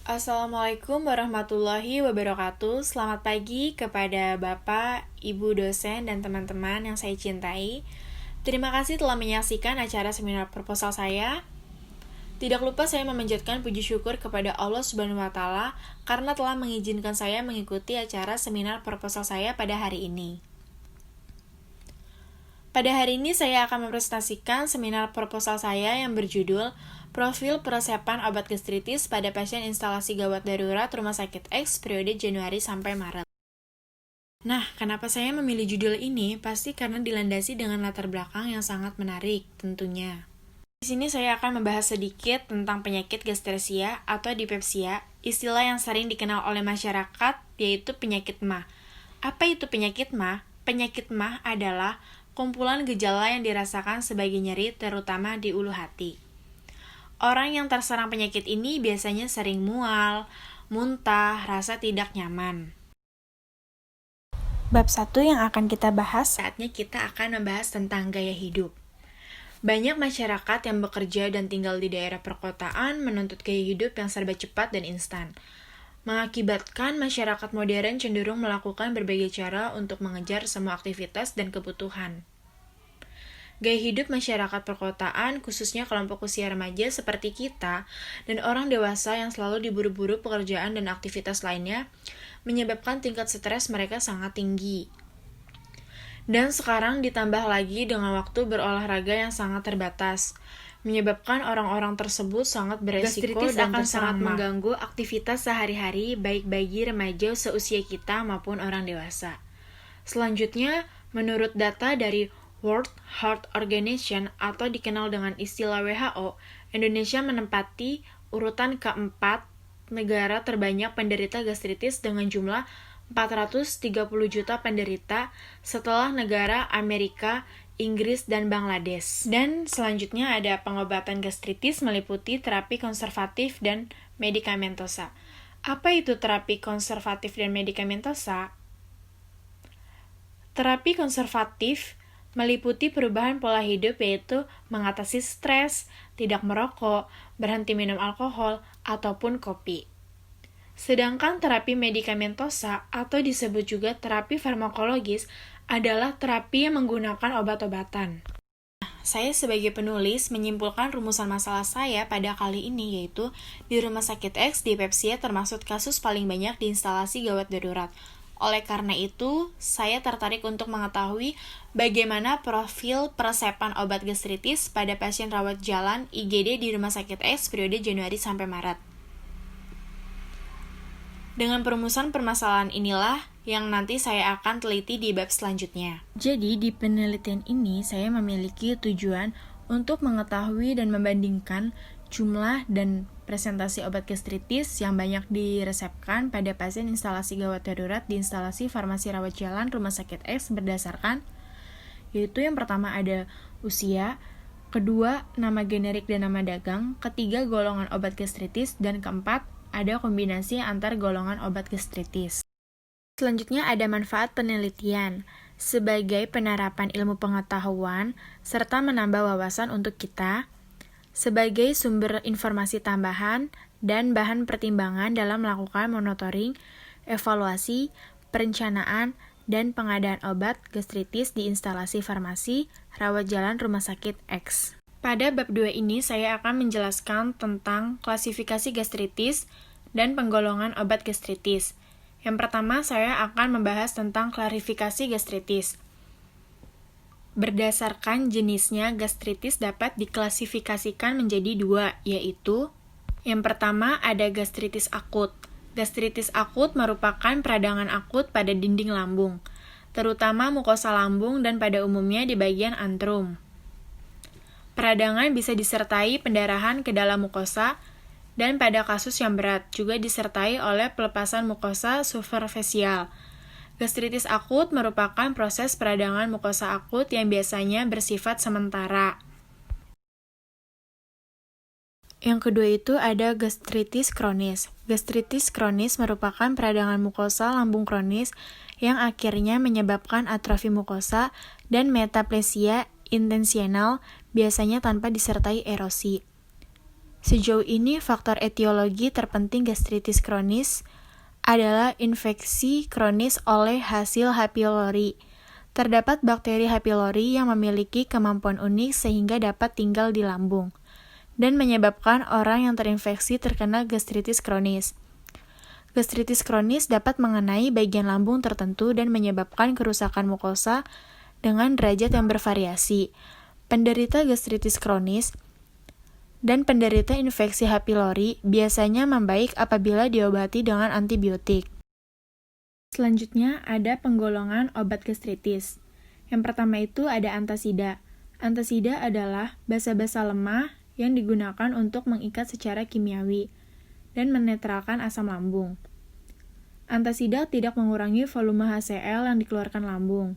Assalamualaikum warahmatullahi wabarakatuh. Selamat pagi kepada Bapak, Ibu dosen, dan teman-teman yang saya cintai. Terima kasih telah menyaksikan acara seminar proposal saya. Tidak lupa saya memanjatkan puji syukur kepada Allah Subhanahu wa Ta'ala karena telah mengizinkan saya mengikuti acara seminar proposal saya pada hari ini. Pada hari ini saya akan mempresentasikan seminar proposal saya yang berjudul Profil Persiapan Obat Gastritis pada Pasien Instalasi Gawat Darurat Rumah Sakit X periode Januari sampai Maret. Nah, kenapa saya memilih judul ini? Pasti karena dilandasi dengan latar belakang yang sangat menarik, tentunya. Di sini saya akan membahas sedikit tentang penyakit gastresia atau dipepsia, istilah yang sering dikenal oleh masyarakat, yaitu penyakit MAH. Apa itu penyakit MAH? Penyakit MAH adalah kumpulan gejala yang dirasakan sebagai nyeri, terutama di ulu hati. Orang yang terserang penyakit ini biasanya sering mual, muntah, rasa tidak nyaman. Bab 1 yang akan kita bahas, saatnya kita akan membahas tentang gaya hidup. Banyak masyarakat yang bekerja dan tinggal di daerah perkotaan menuntut gaya hidup yang serba cepat dan instan, mengakibatkan masyarakat modern cenderung melakukan berbagai cara untuk mengejar semua aktivitas dan kebutuhan. Gaya hidup masyarakat perkotaan, khususnya kelompok usia remaja seperti kita, dan orang dewasa yang selalu diburu-buru pekerjaan dan aktivitas lainnya, menyebabkan tingkat stres mereka sangat tinggi. Dan sekarang ditambah lagi dengan waktu berolahraga yang sangat terbatas, menyebabkan orang-orang tersebut sangat beresiko dan akan sangat mengganggu aktivitas sehari-hari baik bagi remaja seusia kita maupun orang dewasa. Selanjutnya, menurut data dari World Health Organization atau dikenal dengan istilah WHO, Indonesia menempati urutan keempat negara terbanyak penderita gastritis dengan jumlah 430 juta penderita setelah negara Amerika, Inggris, dan Bangladesh. Dan selanjutnya ada pengobatan gastritis meliputi terapi konservatif dan medikamentosa. Apa itu terapi konservatif dan medikamentosa? Terapi konservatif meliputi perubahan pola hidup yaitu mengatasi stres, tidak merokok, berhenti minum alkohol, ataupun kopi. Sedangkan terapi medikamentosa atau disebut juga terapi farmakologis adalah terapi yang menggunakan obat-obatan. Saya sebagai penulis menyimpulkan rumusan masalah saya pada kali ini yaitu di Rumah Sakit X dipepsia termasuk kasus paling banyak di instalasi gawat darurat. Oleh karena itu, saya tertarik untuk mengetahui bagaimana profil peresepan obat gastritis pada pasien rawat jalan IGD di Rumah Sakit X periode Januari sampai Maret. Dengan perumusan permasalahan inilah yang nanti saya akan teliti di bab selanjutnya. Jadi, di penelitian ini saya memiliki tujuan untuk mengetahui dan membandingkan jumlah dan presentasi obat gastritis yang banyak diresepkan pada pasien instalasi gawat darurat di instalasi farmasi rawat jalan Rumah Sakit X berdasarkan, yaitu yang pertama ada usia, kedua nama generik dan nama dagang, ketiga golongan obat gastritis, dan keempat ada kombinasi antar golongan obat gastritis. Selanjutnya ada manfaat penelitian sebagai penerapan ilmu pengetahuan serta menambah wawasan untuk kita, sebagai sumber informasi tambahan dan bahan pertimbangan dalam melakukan monitoring, evaluasi, perencanaan, dan pengadaan obat gastritis di instalasi farmasi rawat jalan Rumah Sakit X. Pada bab 2 ini saya akan menjelaskan tentang klasifikasi gastritis dan penggolongan obat gastritis. Yang pertama saya akan membahas tentang klasifikasi gastritis. Berdasarkan jenisnya, gastritis dapat diklasifikasikan menjadi dua, yaitu yang pertama ada gastritis akut. Gastritis akut merupakan peradangan akut pada dinding lambung, terutama mukosa lambung dan pada umumnya di bagian antrum. Peradangan bisa disertai pendarahan ke dalam mukosa, dan pada kasus yang berat juga disertai oleh pelepasan mukosa superficial. Gastritis akut merupakan proses peradangan mukosa akut yang biasanya bersifat sementara. Yang kedua itu ada gastritis kronis. Gastritis kronis merupakan peradangan mukosa lambung kronis yang akhirnya menyebabkan atrofi mukosa dan metaplesia intensional, biasanya tanpa disertai erosi. Sejauh ini, faktor etiologi terpenting gastritis kronis adalah infeksi kronis oleh hasil H. pylori. Terdapat bakteri H. pylori yang memiliki kemampuan unik sehingga dapat tinggal di lambung dan menyebabkan orang yang terinfeksi terkena gastritis kronis. Gastritis kronis dapat mengenai bagian lambung tertentu dan menyebabkan kerusakan mukosa dengan derajat yang bervariasi. Penderita gastritis kronis dan penderita infeksi H. pylori biasanya membaik apabila diobati dengan antibiotik. Selanjutnya ada penggolongan obat gastritis. Yang pertama itu ada antasida. Antasida adalah basa-basa lemah yang digunakan untuk mengikat secara kimiawi dan menetralkan asam lambung. Antasida tidak mengurangi volume HCl yang dikeluarkan lambung,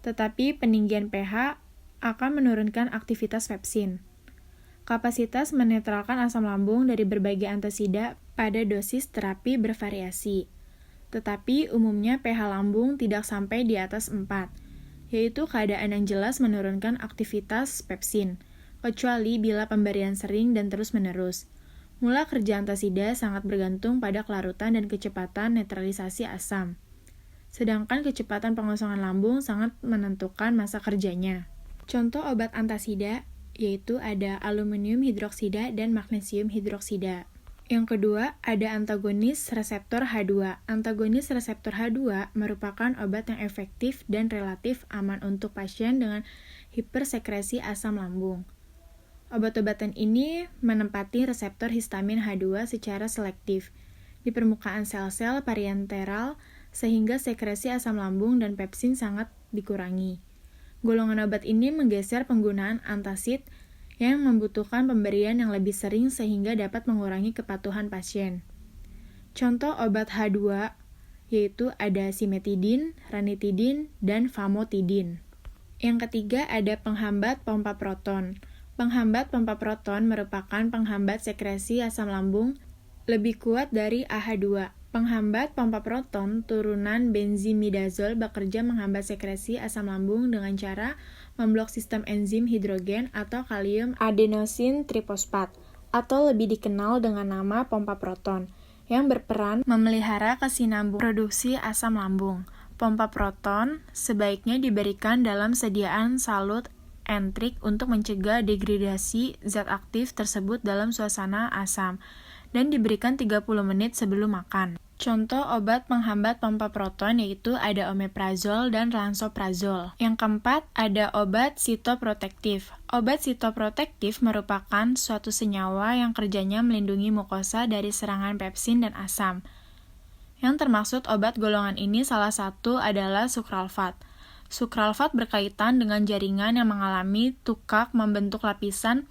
tetapi peninggian pH akan menurunkan aktivitas pepsin. Kapasitas menetralkan asam lambung dari berbagai antasida pada dosis terapi bervariasi, tetapi umumnya pH lambung tidak sampai di atas 4, yaitu keadaan yang jelas menurunkan aktivitas pepsin, kecuali bila pemberian sering dan terus-menerus. Mula kerja antasida sangat bergantung pada kelarutan dan kecepatan netralisasi asam, sedangkan kecepatan pengosongan lambung sangat menentukan masa kerjanya. Contoh obat antasida yaitu ada aluminium hidroksida dan magnesium hidroksida. Yang kedua, ada antagonis reseptor H2. Antagonis reseptor H2 merupakan obat yang efektif dan relatif aman untuk pasien dengan hipersekresi asam lambung. Obat-obatan ini menempati reseptor histamin H2 secara selektif di permukaan sel-sel parenteral sehingga sekresi asam lambung dan pepsin sangat dikurangi. Golongan obat ini menggeser penggunaan antacid yang membutuhkan pemberian yang lebih sering sehingga dapat mengurangi kepatuhan pasien. Contoh obat H2 yaitu ada simetidin, ranitidin, dan famotidin. Yang ketiga ada penghambat pompa proton. Penghambat pompa proton merupakan penghambat sekresi asam lambung lebih kuat dari AH2. Penghambat pompa proton turunan benzimidazol bekerja menghambat sekresi asam lambung dengan cara memblok sistem enzim hidrogen atau kalium adenosin trifosfat, atau lebih dikenal dengan nama pompa proton, yang berperan memelihara kesinambungan produksi asam lambung. Pompa proton sebaiknya diberikan dalam sediaan salut entrik untuk mencegah degradasi zat aktif tersebut dalam suasana asam, dan diberikan 30 menit sebelum makan. Contoh obat penghambat pompa proton yaitu ada omeprazol dan lansoprazol. Yang keempat, ada obat sitoprotektif. Obat sitoprotektif merupakan suatu senyawa yang kerjanya melindungi mukosa dari serangan pepsin dan asam. Yang termaksud obat golongan ini salah satu adalah sukralfat. Sukralfat berkaitan dengan jaringan yang mengalami tukak membentuk lapisan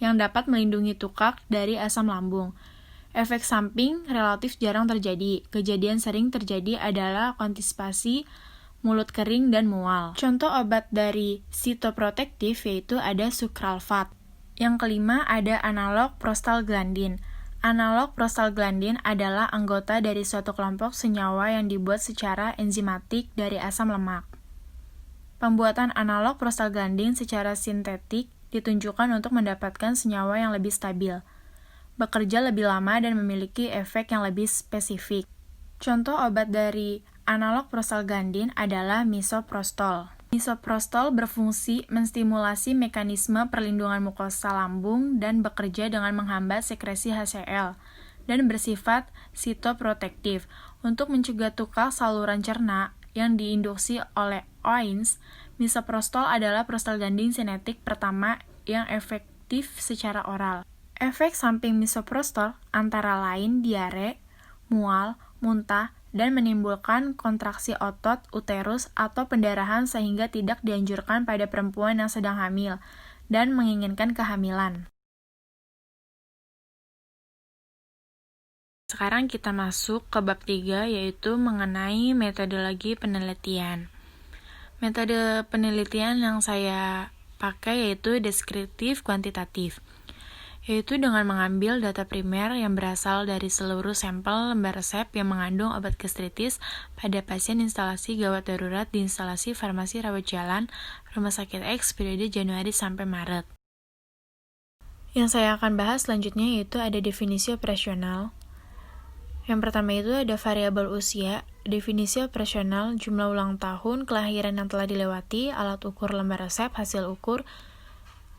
yang dapat melindungi tukak dari asam lambung. Efek samping relatif jarang terjadi. Kejadian sering terjadi adalah konstipasi, mulut kering, dan mual. Contoh obat dari sitoprotektif yaitu ada sukralfat. Yang kelima ada analog prostaglandin. Analog prostaglandin adalah anggota dari suatu kelompok senyawa yang dibuat secara enzimatik dari asam lemak. Pembuatan analog prostaglandin secara sintetik ditunjukkan untuk mendapatkan senyawa yang lebih stabil, bekerja lebih lama, dan memiliki efek yang lebih spesifik. Contoh obat dari analog prostaglandin adalah misoprostol. Misoprostol berfungsi menstimulasi mekanisme perlindungan mukosa lambung dan bekerja dengan menghambat sekresi HCl dan bersifat sitoprotektif untuk mencegah tukak saluran cerna yang diinduksi oleh OINS. Misoprostol adalah prostaglandin sintetik pertama yang efektif secara oral. Efek samping misoprostol antara lain diare, mual, muntah, dan menimbulkan kontraksi otot uterus atau pendarahan sehingga tidak dianjurkan pada perempuan yang sedang hamil dan menginginkan kehamilan. Sekarang kita masuk ke bab 3 yaitu mengenai metodologi penelitian. Metode penelitian yang saya pakai yaitu deskriptif kuantitatif, yaitu dengan mengambil data primer yang berasal dari seluruh sampel lembar resep yang mengandung obat gastritis pada pasien instalasi gawat darurat di instalasi farmasi rawat jalan Rumah Sakit X periode Januari sampai Maret. Yang saya akan bahas selanjutnya yaitu ada definisi operasional. Yang pertama itu ada variabel usia, definisi operasional, jumlah ulang tahun, kelahiran yang telah dilewati, alat ukur lembar resep, hasil ukur,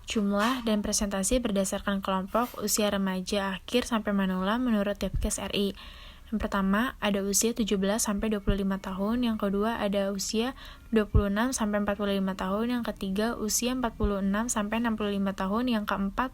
jumlah, dan presentasi berdasarkan kelompok, usia remaja akhir sampai manula menurut Depkes RI. Yang pertama ada usia 17-25 tahun, yang kedua ada usia 26-45 tahun, yang ketiga usia 46-65 tahun, yang keempat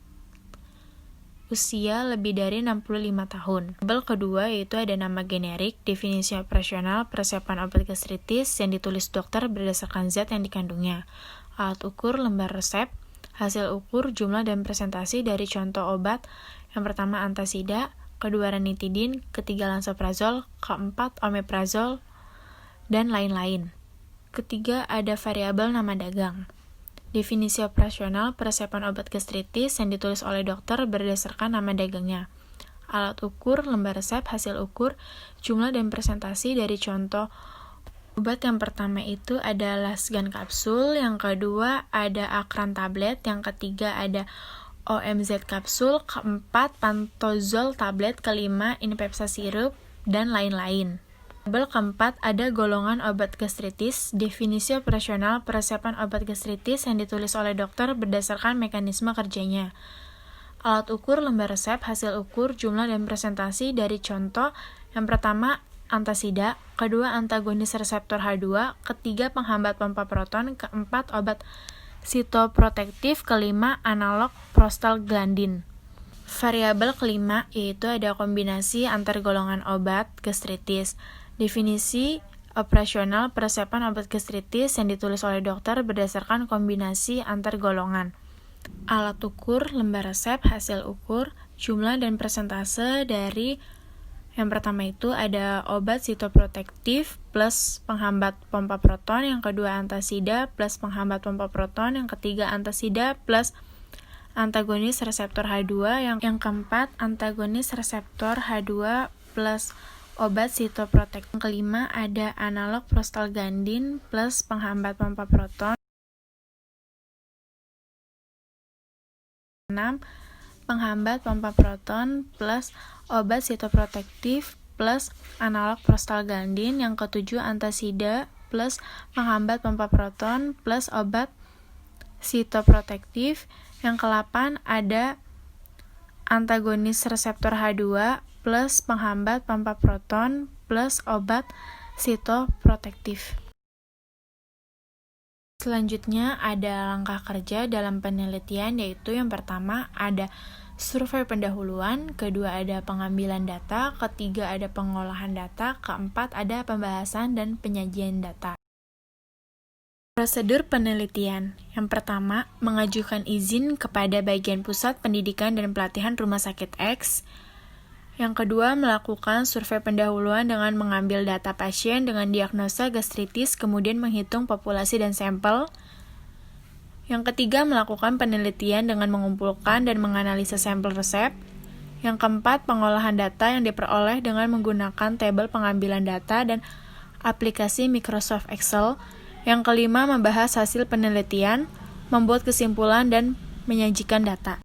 usia lebih dari 65 tahun. Tabel kedua yaitu ada nama generik, definisi operasional, persiapan obat gastritis yang ditulis dokter berdasarkan zat yang dikandungnya. Alat ukur, lembar resep, hasil ukur, jumlah dan presentasi dari contoh obat. Yang pertama antasida, kedua ranitidin, ketiga lansoprazol, keempat omeprazol, dan lain-lain. Ketiga ada variabel nama dagang. Definisi operasional persiapan obat gastritis yang ditulis oleh dokter berdasarkan nama dagangnya. Alat ukur, lembar resep, hasil ukur, jumlah dan presentasi dari contoh obat. Yang pertama itu ada Lasgan kapsul, yang kedua ada Akran tablet, yang ketiga ada OMZ kapsul, keempat Pantozol tablet, kelima Infepsa sirup, dan lain-lain. Tabel keempat ada golongan obat gastritis, definisi operasional persiapan obat gastritis yang ditulis oleh dokter berdasarkan mekanisme kerjanya. Alat ukur, lembar resep, hasil ukur, jumlah dan presentasi dari contoh. Yang pertama antasida, kedua antagonis reseptor H2, ketiga penghambat pompa proton, keempat obat sitoprotektif, kelima analog prostaglandin. Variabel kelima yaitu ada kombinasi antar golongan obat gastritis. Definisi operasional persiapan obat gastritis yang ditulis oleh dokter berdasarkan kombinasi antar golongan. Alat ukur, lembar resep, hasil ukur, jumlah dan persentase dari yang pertama itu ada obat sitoprotektif plus penghambat pompa proton, yang kedua antasida plus penghambat pompa proton, yang ketiga antasida plus antagonis reseptor H2, yang keempat antagonis reseptor H2 plus obat sitoprotektif. Yang kelima ada analog prostaglandin plus penghambat pompa proton. 6. Penghambat pompa proton plus obat sitoprotektif plus analog prostaglandin. Yang ketujuh antasida plus penghambat pompa proton plus obat sitoprotektif. Yang ke-8 ada antagonis reseptor H2 plus penghambat pompa proton plus obat sitoprotektif. Selanjutnya ada langkah kerja dalam penelitian, yaitu yang pertama ada survei pendahuluan, kedua ada pengambilan data, ketiga ada pengolahan data, keempat ada pembahasan dan penyajian data. Prosedur penelitian. Yang pertama, mengajukan izin kepada bagian pusat pendidikan dan pelatihan Rumah Sakit X. Yang kedua, melakukan survei pendahuluan dengan mengambil data pasien dengan diagnosa gastritis, kemudian menghitung populasi dan sampel. Yang ketiga, melakukan penelitian dengan mengumpulkan dan menganalisa sampel resep. Yang keempat, pengolahan data yang diperoleh dengan menggunakan tabel pengambilan data dan aplikasi Microsoft Excel. Yang kelima, membahas hasil penelitian, membuat kesimpulan, dan menyajikan data.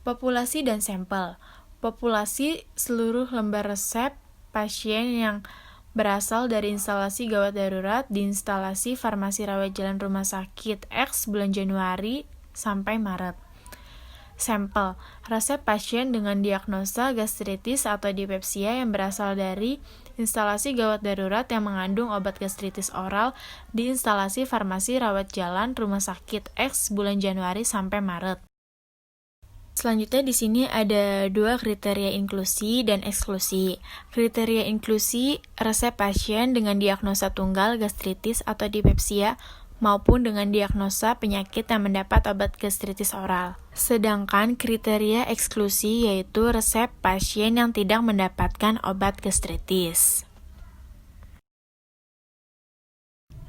Populasi dan sampel. Populasi seluruh lembar resep pasien yang berasal dari instalasi gawat darurat di instalasi farmasi rawat jalan Rumah Sakit X bulan Januari sampai Maret. Sampel, resep pasien dengan diagnosa gastritis atau dispepsia yang berasal dari instalasi gawat darurat yang mengandung obat gastritis oral di instalasi farmasi rawat jalan Rumah Sakit X bulan Januari sampai Maret. Selanjutnya di sini ada dua kriteria inklusi dan eksklusi. Kriteria inklusi, resep pasien dengan diagnosa tunggal gastritis atau dispepsia maupun dengan diagnosa penyakit yang mendapat obat gastritis oral. Sedangkan kriteria eksklusi yaitu resep pasien yang tidak mendapatkan obat gastritis.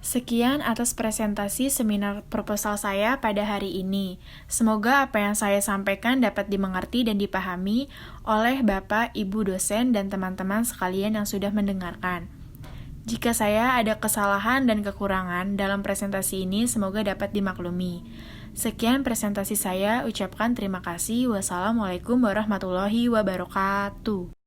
Sekian atas presentasi seminar proposal saya pada hari ini. Semoga apa yang saya sampaikan dapat dimengerti dan dipahami oleh Bapak, Ibu dosen, dan teman-teman sekalian yang sudah mendengarkan. Jika saya ada kesalahan dan kekurangan dalam presentasi ini, semoga dapat dimaklumi. Sekian presentasi saya, ucapkan terima kasih. Wassalamualaikum warahmatullahi wabarakatuh.